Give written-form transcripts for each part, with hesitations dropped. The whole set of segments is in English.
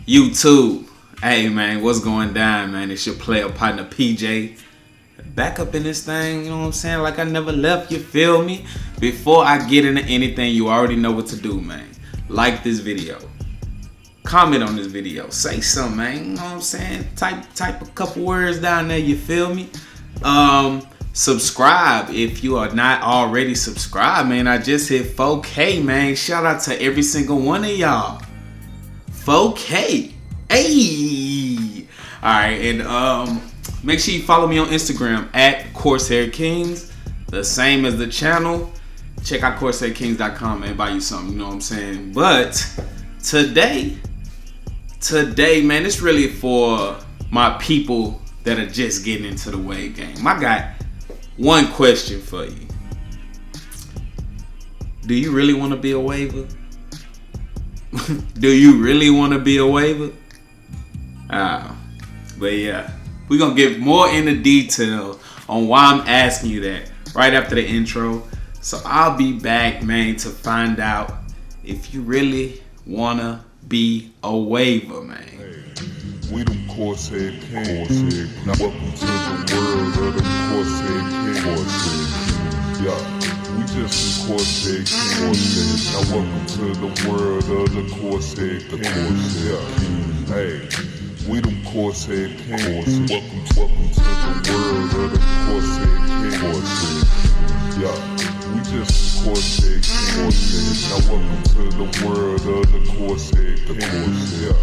YouTube. Hey man, what's going down, man? It's your player partner PJ. Back up in this thing, you know what I'm saying? Like I never left, you feel me? Before I get into anything, you already know what to do, man. Like this video. Comment on this video. Say something, man. You know what I'm saying? Type a couple words down there, you feel me? Subscribe if you are not already subscribed, man. I just hit 4K, man. Shout out to every single one of y'all. 4K. Hey. Alright, and make sure you follow me on Instagram at Coarse Kings. The same as the channel. Check out CoarseHairKings.com and buy you something, you know what I'm saying? But today, man, it's really for my people that are just getting into the wave game. I got one question for you. Do you really want to be a waver? Do you really want to be a waver? But yeah, we're going to get more into detail on why I'm asking you that right after the intro. So I'll be back, man, to find out if you really want to be a waver, man. We them Coarse Kings. Now welcome to the world of the Coarse Kings. Yeah, we just some Coarse Kings. Now welcome to the world of the Coarse Kings. Yeah, hey, we them Coarse Kings. Welcome to the world of the Coarse Kings. Yeah, we just some Coarse Kings. Now welcome to the world of the Coarse Kings. Yeah,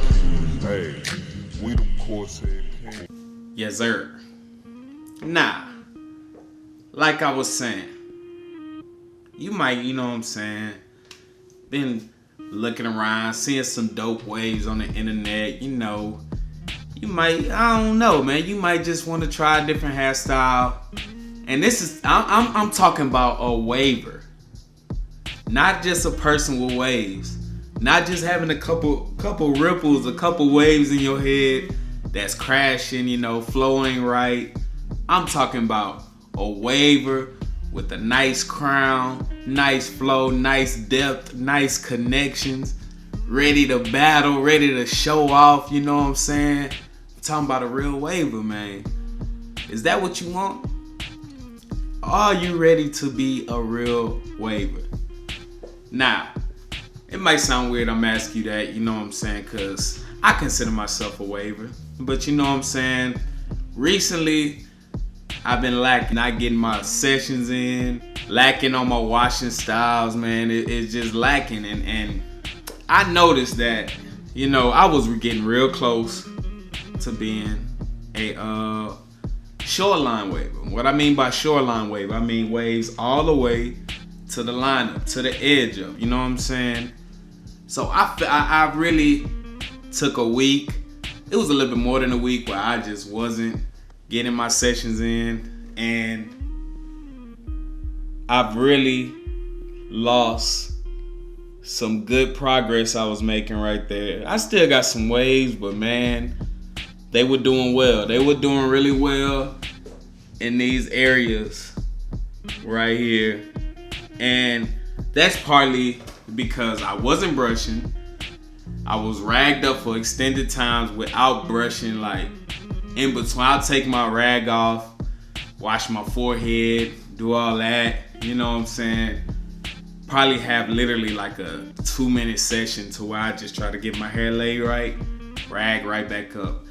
hey. We them Coarse Kings. Yes, sir. Nah, like I was saying, you might, you know what I'm saying, been looking around, seeing some dope waves on the internet, you know. You might, I don't know, man, you might just want to try a different hairstyle. And this is, I'm talking about a waver. Not just a person with waves. Not just having a couple ripples, a couple waves in your head that's crashing, you know, flowing right. I'm talking about a waver with a nice crown, nice flow, nice depth, nice connections, ready to battle, ready to show off, you know what I'm saying? I'm talking about a real waver, man. Is that what you want? Are you ready to be a real waver? Now, it might sound weird I'm asking you that, you know what I'm saying, because I consider myself a waver. But you know what I'm saying, recently I've been lacking, not getting my sessions in, lacking on my washing styles, man. It's just lacking. And I noticed that, you know, I was getting real close to being a shoreline waver. What I mean by shoreline waver, I mean waves all the way to the lineup, to the edge of, you know what I'm saying? So I really took a week. It was a little bit more than a week where I just wasn't getting my sessions in, and I've really lost some good progress I was making right there. I still got some waves, but man, they were doing well. They were doing really well in these areas right here. And that's partly because I wasn't brushing. I was ragged up for extended times without brushing, like in between. I'll take my rag off, wash my forehead, do all that, you know what I'm saying? Probably have literally like a 2-minute session to where I just try to get my hair laid right, rag right back up.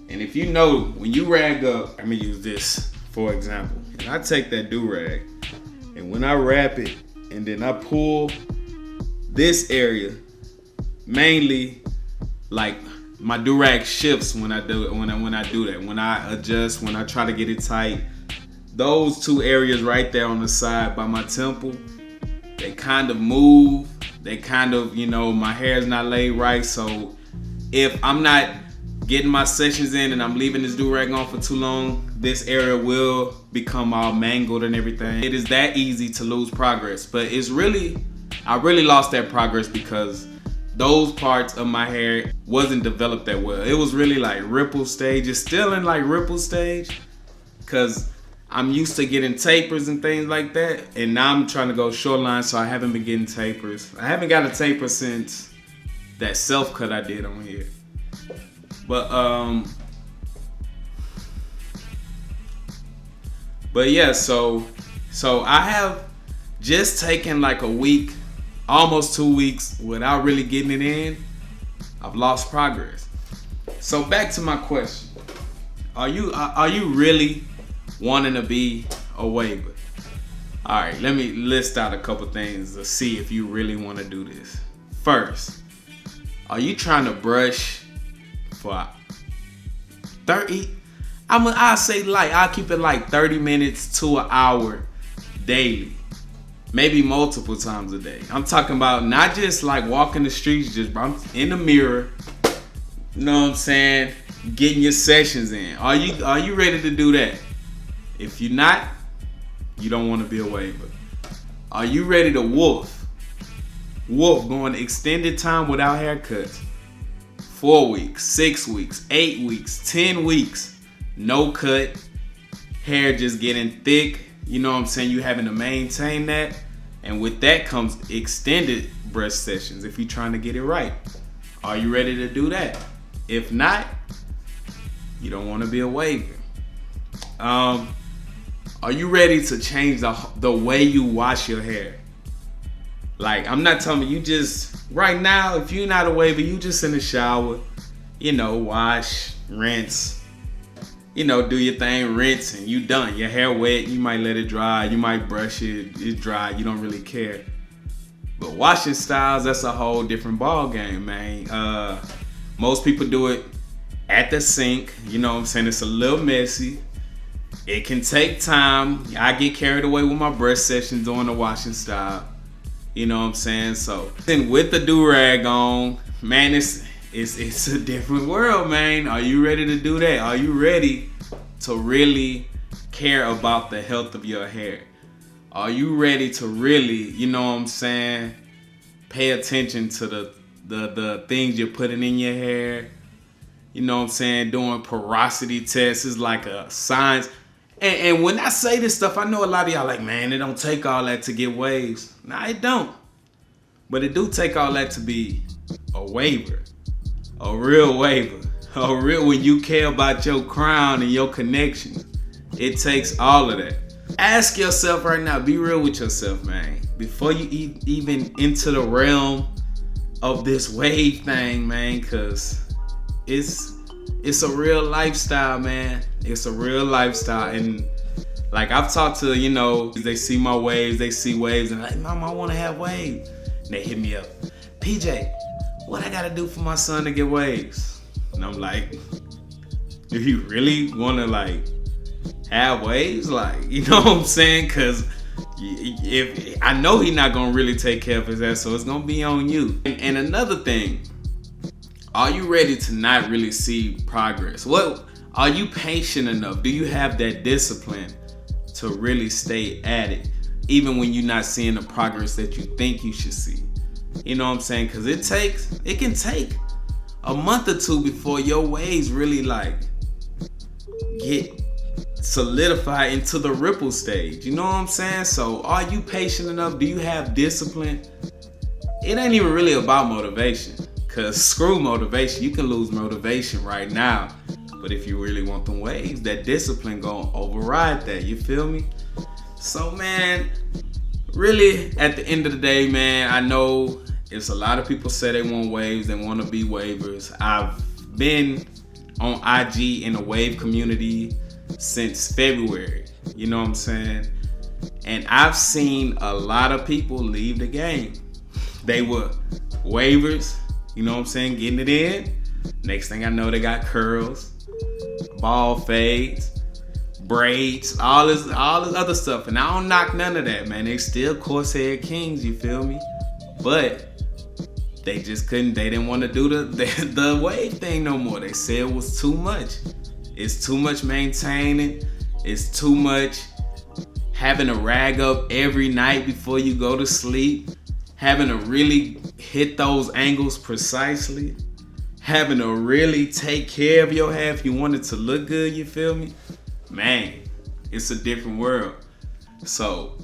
And if you know, when you rag up, let me use this for example. And I take that do-rag, and when I wrap it and then I pull this area, mainly like my do-rag shifts when I do it, when I do that, when I adjust, when I try to get it tight. Those two areas right there on the side by my temple, they kind of move. They kind of, you know, my hair's not laid right. So if I'm not getting my sessions in and I'm leaving this do-rag on for too long, this area will become all mangled and everything. It is that easy to lose progress, but it's really, I really lost that progress because those parts of my hair wasn't developed that well. It was really like ripple stage. It's still in like ripple stage because I'm used to getting tapers and things like that, and now I'm trying to go short line, so I haven't been getting tapers. I haven't got a taper since that self cut I did on here. But yeah, so I have just taken like a week, almost 2 weeks without really getting it in. I've lost progress. So back to my question. Are you really wanting to be a waiver? All right, let me list out a couple things to see if you really want to do this. First, are you trying to brush for 30? I'll keep it like 30 minutes to an hour daily. Maybe multiple times a day. I'm talking about not just like walking the streets, just I'm in the mirror. You know what I'm saying? Getting your sessions in. Are you ready to do that? If you're not, you don't want to be a waiver. Are you ready to wolf? Wolf, going extended time without haircuts. 4 weeks, 6 weeks, 8 weeks, 10 weeks. No cut. Hair just getting thick. You know what I'm saying? You having to maintain that. And with that comes extended brush sessions if you're trying to get it right. Are you ready to do that? If not, you don't want to be a waiver. Are you ready to change the way you wash your hair? Like, I'm not telling you just, right now, if you're not a waiver, you just in the shower, wash, rinse, do your thing, rinse, and you done. Your hair wet, you might let it dry, you might brush it, it's dry, you don't really care. But washing styles, that's a whole different ball game, man. Most people do it at the sink, you know what I'm saying? It's a little messy. It can take time. I get carried away with my brush sessions during the washing style. You know what I'm saying? So, then with the do-rag on, man, it's a different world, man. Are you ready to do that? Are you ready to really care about the health of your hair? Are you ready to really, you know what I'm saying, pay attention to the things you're putting in your hair? You know what I'm saying? Doing porosity tests is like a science. And when I say this stuff, I know a lot of y'all like, man, it don't take all that to get waves. Nah, it don't. But it do take all that to be a waiver. A real waiver. A real, when you care about your crown and your connection. It takes all of that. Ask yourself right now, be real with yourself, man. Before you even into the realm of this wave thing, man, because it's a real lifestyle, man. It's a real lifestyle. And like, I've talked to, they see my waves, they see waves, and like, Mom, I want to have waves. And they hit me up. PJ, what I got to do for my son to get waves? And I'm like, do you really want to like have waves? Like, you know what I'm saying? Because if I know he's not going to really take care of his ass, so it's going to be on you. And another thing, are you ready to not really see progress? Are you patient enough? Do you have that discipline to really stay at it, even when you're not seeing the progress that you think you should see? You know what I'm saying? Because it can take a month or two before your waves really like get solidified into the ripple stage. You know what I'm saying? So are you patient enough? Do you have discipline? It ain't even really about motivation. Cause screw motivation, you can lose motivation right now. But if you really want them waves, that discipline gonna override that, you feel me? So man, really at the end of the day, man, I know it's a lot of people say they want waves, they wanna be waivers. I've been on IG in the wave community since February, you know what I'm saying? And I've seen a lot of people leave the game. They were waivers, you know what I'm saying, getting it in. Next thing I know, they got curls, ball fades, braids, all this other stuff. And I don't knock none of that, man. They still coarse head kings, you feel me? But they just couldn't, they didn't want to do the wave thing no more. They said it was too much. It's too much maintaining. It's too much having a rag up every night before you go to sleep. Having to really hit those angles precisely. Having to really take care of your hair if you want it to look good, you feel me? Man, it's a different world. So,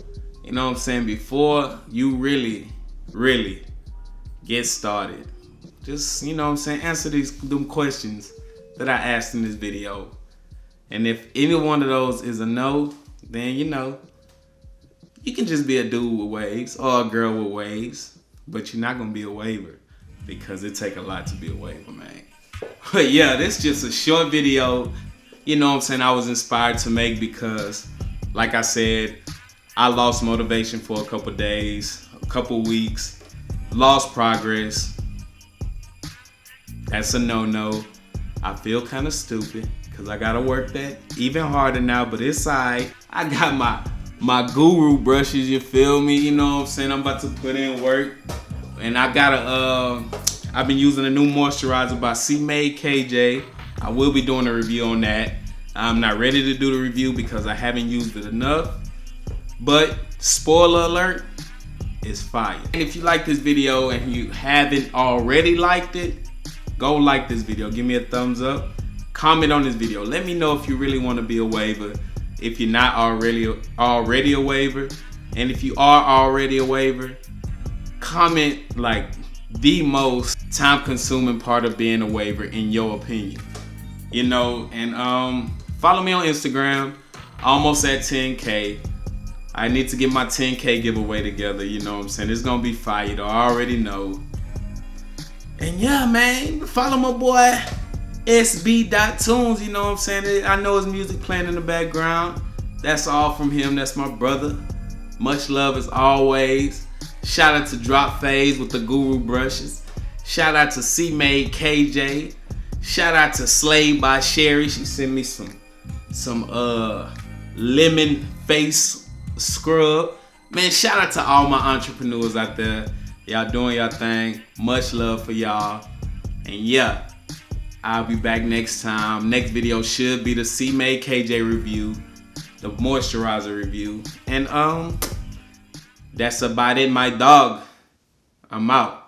you know what I'm saying? Before you really, really get started, Just, you know what I'm saying, answer them questions that I asked in this video. And if any one of those is a no, then you know, you can just be a dude with waves or a girl with waves, but you're not gonna be a waver because it take a lot to be a waver, man. But yeah, this is just a short video, you know what I'm saying, I was inspired to make because, like I said, I lost motivation for a couple days, a couple weeks, lost progress. That's a no-no. I feel kind of stupid because I gotta work that even harder now, but it's alright. I got my guru brushes, you feel me? You know what I'm saying? I'm about to put in work. And I got I've been using a new moisturizer by C-Made KJ. I will be doing a review on that. I'm not ready to do the review because I haven't used it enough. But spoiler alert, it's fire. And if you like this video and you haven't already liked it, go like this video. Give me a thumbs up. Comment on this video. Let me know if you really want to be a waver. If you're not already a waver, and if you are already a waver, comment like the most time-consuming part of being a waver in your opinion. You know, and follow me on Instagram. Almost at 10K. I need to get my 10K giveaway together. You know what I'm saying? It's gonna be fire, though. I already know. And yeah, man, follow my boy SB.Tunes, you know what I'm saying? I know his music playing in the background. That's all from him. That's my brother. Much love as always. Shout out to Drop Phase with the Guru brushes. Shout out to C-Made KJ. Shout out to Slave by Sherry. She sent me some lemon face scrub. Man, shout out to all my entrepreneurs out there. Y'all doing y'all thing. Much love for y'all. And yeah, I'll be back next time. Next video should be the C-Made KJ review, the moisturizer review. And that's about it, my dog. I'm out.